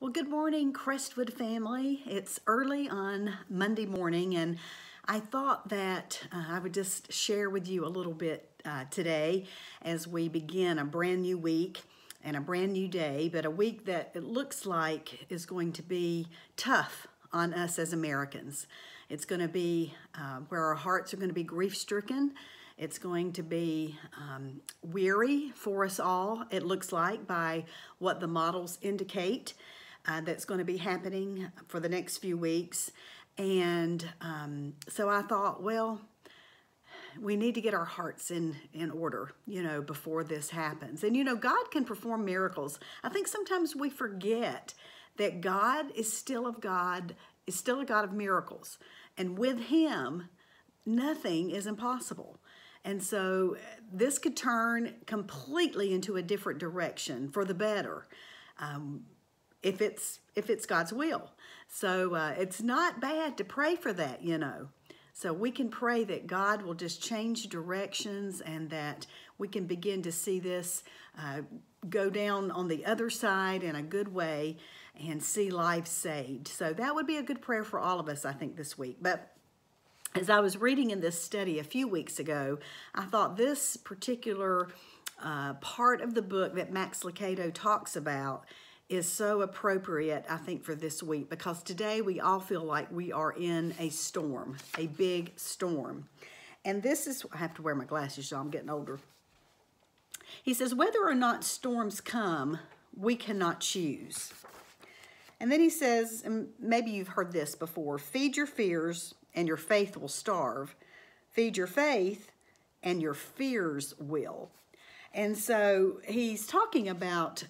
Well, good morning, Crestwood family. It's early on Monday morning, and I thought that I would just share with you a little bit today as we begin a brand new week and a brand new day, but a week that it looks like is going to be tough on us as Americans. It's going to be where our hearts are going to be grief-stricken. It's going to be weary for us all, it looks like, by what the models indicate. That's going to be happening for the next few weeks. And so I thought, well, we need to get our hearts in order, before this happens. And, God can perform miracles. I think sometimes we forget that God is still a God of miracles. And with Him, nothing is impossible. And so this could turn completely into a different direction for the better. If it's God's will. So it's not bad to pray for that, So we can pray that God will just change directions and that we can begin to see this go down on the other side in a good way and see lives saved. So that would be a good prayer for all of us, I think, this week. But as I was reading in this study a few weeks ago, I thought this particular part of the book that Max Lucado talks about is so appropriate, I think, for this week, because today we all feel like we are in a storm, a big storm. And this is, I have to wear my glasses, so I'm getting older. He says, whether or not storms come, we cannot choose. And then he says, and maybe you've heard this before, feed your fears and your faith will starve. Feed your faith and your fears will. And so he's talking about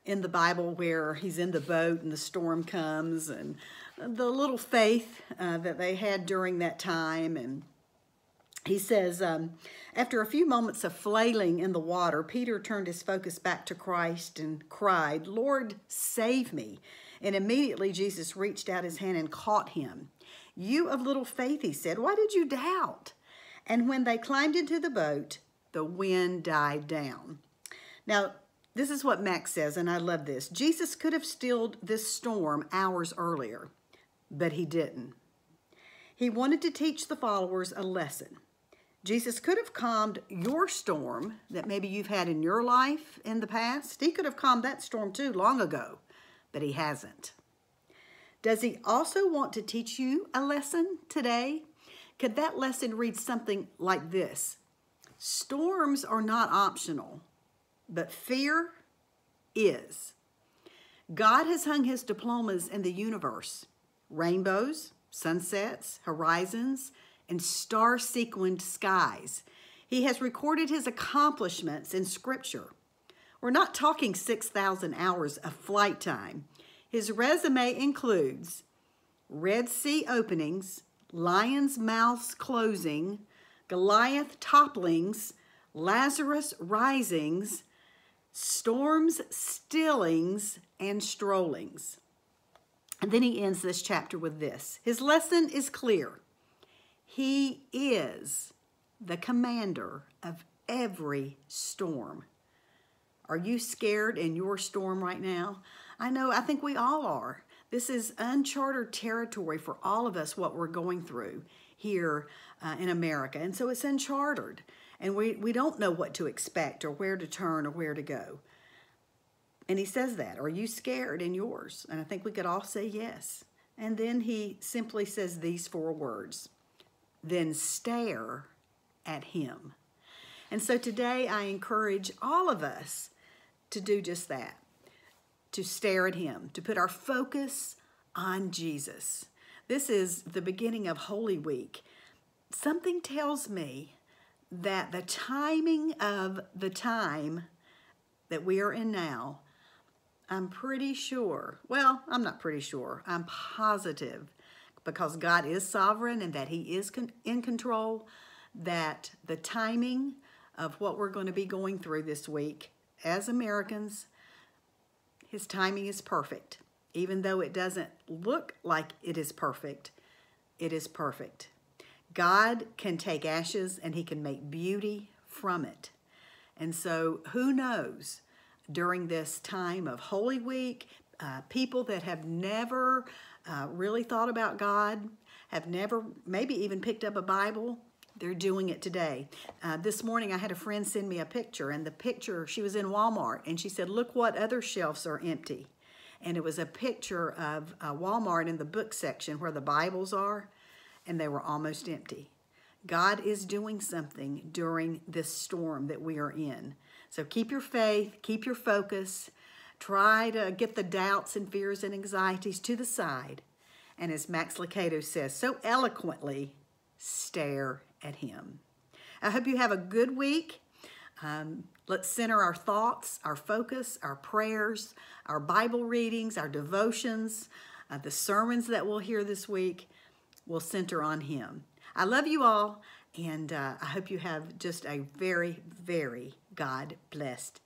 in the Bible where he's in the boat and the storm comes and the little faith that they had during that time. And he says, after a few moments of flailing in the water, Peter turned his focus back to Christ and cried, Lord, save me. And immediately Jesus reached out his hand and caught him. You of little faith, he said, why did you doubt? And when they climbed into the boat, the wind died down. Now, this is what Max says, and I love this. Jesus could have stilled this storm hours earlier, but he didn't. He wanted to teach the followers a lesson. Jesus could have calmed your storm that maybe you've had in your life in the past. He could have calmed that storm too long ago, but he hasn't. Does he also want to teach you a lesson today? Could that lesson read something like this? Storms are not optional, but fear is. God has hung his diplomas in the universe. Rainbows, sunsets, horizons, and star-sequined skies. He has recorded his accomplishments in Scripture. We're not talking 6,000 hours of flight time. His resume includes Red Sea openings, lions' mouths closing, Goliath topplings, Lazarus risings, storms, stillings, and strollings. And then he ends this chapter with this. His lesson is clear. He is the commander of every storm. Are you scared in your storm right now? I think we all are. This is uncharted territory for all of us, what we're going through here in America. And so it's uncharted. And we don't know what to expect or where to turn or where to go. And he says that. Are you scared in yours? And I think we could all say yes. And then he simply says these 4 words. Then stare at him. And so today I encourage all of us to do just that. To stare at him. To put our focus on Jesus. This is the beginning of Holy Week. Something tells me that the timing of the time that we are in now, I'm pretty sure, well, I'm not pretty sure, I'm positive, because God is sovereign and that he is in control, that the timing of what we're going to be going through this week as Americans, his timing is perfect. Even though it doesn't look like it is perfect, it is perfect. God can take ashes and he can make beauty from it. And so who knows, during this time of Holy Week, people that have never really thought about God, have never maybe even picked up a Bible. They're doing it today. This morning I had a friend send me a picture, and the picture, she was in Walmart, and she said, look what other shelves are empty. And it was a picture of Walmart in the book section where the Bibles are, and they were almost empty. God is doing something during this storm that we are in. So keep your faith, keep your focus, try to get the doubts and fears and anxieties to the side. And as Max Lucado says so eloquently, stare at him. I hope you have a good week. Let's center our thoughts, our focus, our prayers, our Bible readings, our devotions, the sermons that we'll hear this week will center on him. I love you all, and I hope you have just a very, very God-blessed